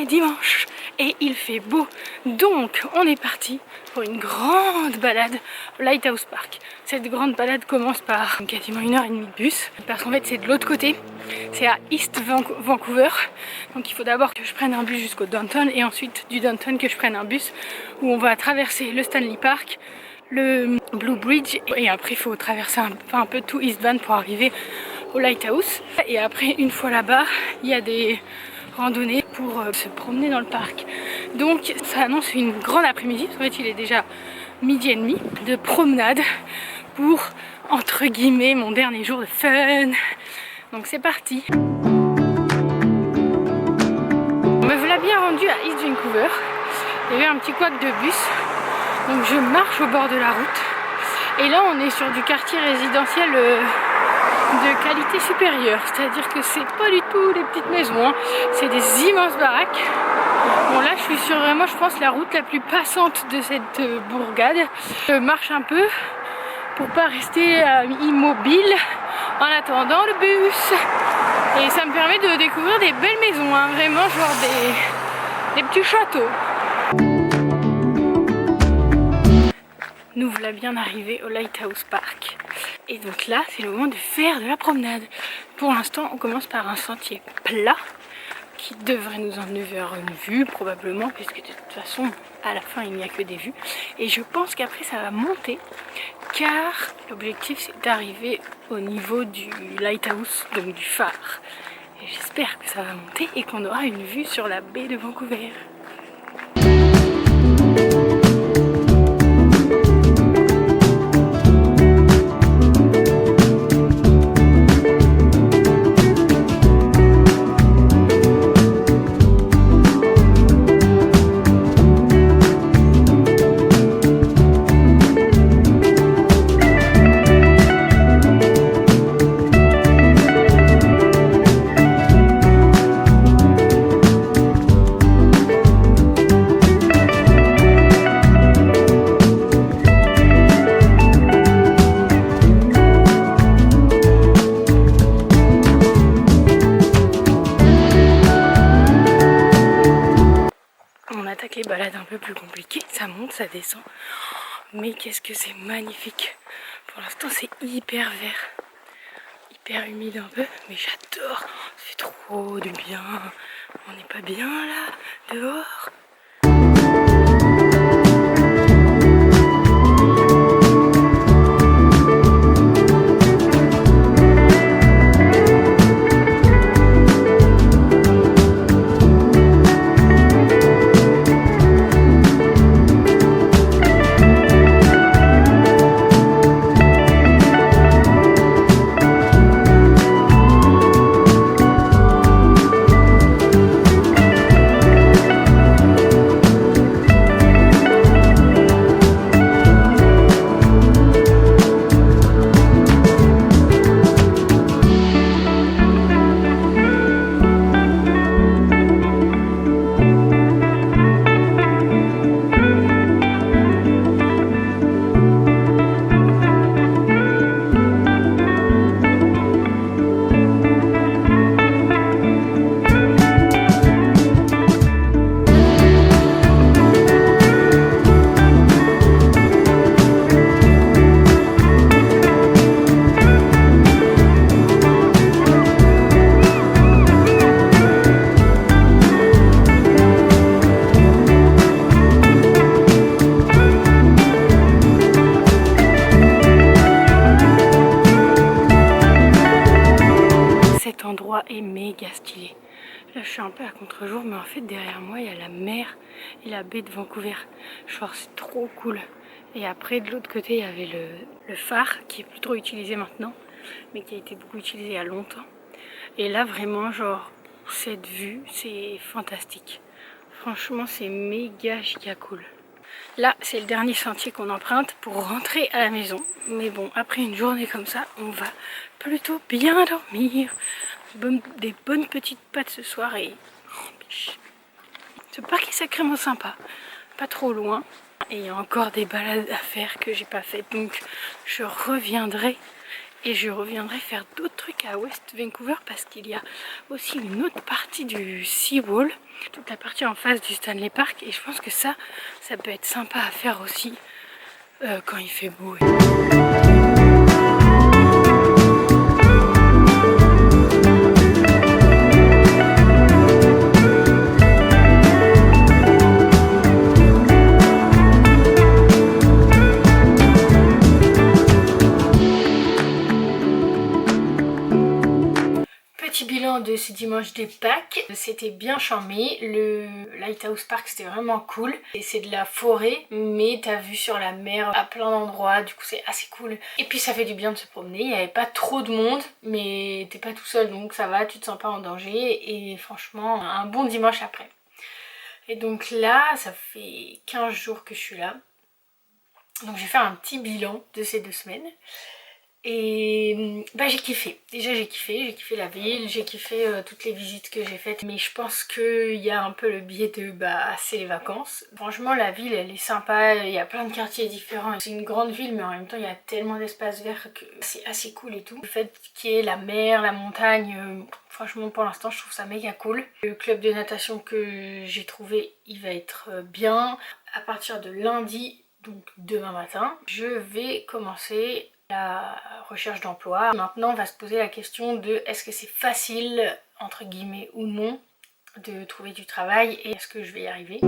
est dimanche et il fait beau. Donc on est parti pour une grande balade au Lighthouse Park. Cette grande balade commence par quasiment 1h30 de bus parce qu'en fait c'est de l'autre côté. C'est à East Vancouver. Donc il faut d'abord que je prenne un bus jusqu'au downtown et ensuite du downtown que je prenne un bus où on va traverser le Stanley Park, le Blue Bridge et après il faut traverser un peu tout East Van pour arriver au Lighthouse. Et après une fois là-bas il y a des randonnées pour se promener dans le parc. Donc ça annonce une grande après-midi, en fait il est déjà 12h30 de promenade pour entre guillemets mon dernier jour de fun. Donc c'est parti. Me voilà bien rendue à East Vancouver. Il y avait un petit couac de bus. Donc je marche au bord de la route. Et là on est sur du quartier résidentiel de qualité supérieure. C'est-à-dire que c'est pas du tout des petites maisons, hein. C'est des immenses baraques. Bon là je suis sur vraiment je pense la route la plus passante de cette bourgade. Je marche un peu pour pas rester immobile en attendant le bus. Et ça me permet de découvrir des belles maisons, hein. Vraiment genre des petits châteaux. Nous voilà bien arrivés au Lighthouse Park. Et donc là, c'est le moment de faire de la promenade. Pour l'instant, on commence par un sentier plat qui devrait nous emmener vers une vue probablement, puisque de toute façon, à la fin, il n'y a que des vues. Et je pense qu'après, ça va monter, car l'objectif, c'est d'arriver au niveau du Lighthouse, donc du phare. Et j'espère que ça va monter et qu'on aura une vue sur la baie de Vancouver. Les balades un peu plus compliquées, ça monte, ça descend, mais qu'est-ce que c'est magnifique. Pour l'instant c'est hyper vert, hyper humide un peu, mais j'adore, ça fait trop du bien. On n'est pas bien là, dehors. Est méga stylé. Là je suis un peu à contre-jour mais en fait derrière moi il y a la mer et la baie de Vancouver. Genre c'est trop cool. Et après de l'autre côté il y avait le phare qui est plus trop utilisé maintenant mais qui a été beaucoup utilisé il y a longtemps. Et là vraiment genre cette vue c'est fantastique. Franchement c'est méga giga cool. Là c'est le dernier sentier qu'on emprunte pour rentrer à la maison. Mais bon après une journée comme ça on va plutôt bien dormir. Des bonnes petites pâtes ce soir et ce parc est sacrément sympa, pas trop loin et il y a encore des balades à faire que j'ai pas faites donc je reviendrai et je reviendrai faire d'autres trucs à West Vancouver parce qu'il y a aussi une autre partie du Seawall, toute la partie en face du Stanley Park, et je pense que ça peut être sympa à faire aussi quand il fait beau. Petit bilan de ce dimanche des Pâques, c'était bien charmé, le Lighthouse Park c'était vraiment cool, et c'est de la forêt mais t'as vu sur la mer à plein d'endroits, du coup c'est assez cool, et puis ça fait du bien de se promener, il n'y avait pas trop de monde mais t'es pas tout seul donc ça va, tu te sens pas en danger, et franchement un bon dimanche après. Et donc là ça fait 15 jours que je suis là, donc je vais faire un petit bilan de ces 2 semaines. Et bah j'ai kiffé, déjà j'ai kiffé la ville, j'ai kiffé toutes les visites que j'ai faites, mais je pense qu'il y a un peu le biais de bah c'est les vacances. Franchement la ville elle est sympa, il y a plein de quartiers différents, c'est une grande ville mais en même temps il y a tellement d'espaces verts que c'est assez cool et tout. Le fait qu'il y ait la mer, la montagne, franchement pour l'instant je trouve ça méga cool. Le club de natation que j'ai trouvé il va être bien. À partir de lundi, donc demain matin, je vais commencer la recherche d'emploi. Maintenant on va se poser la question de est-ce que c'est facile entre guillemets ou non de trouver du travail et est-ce que je vais y arriver.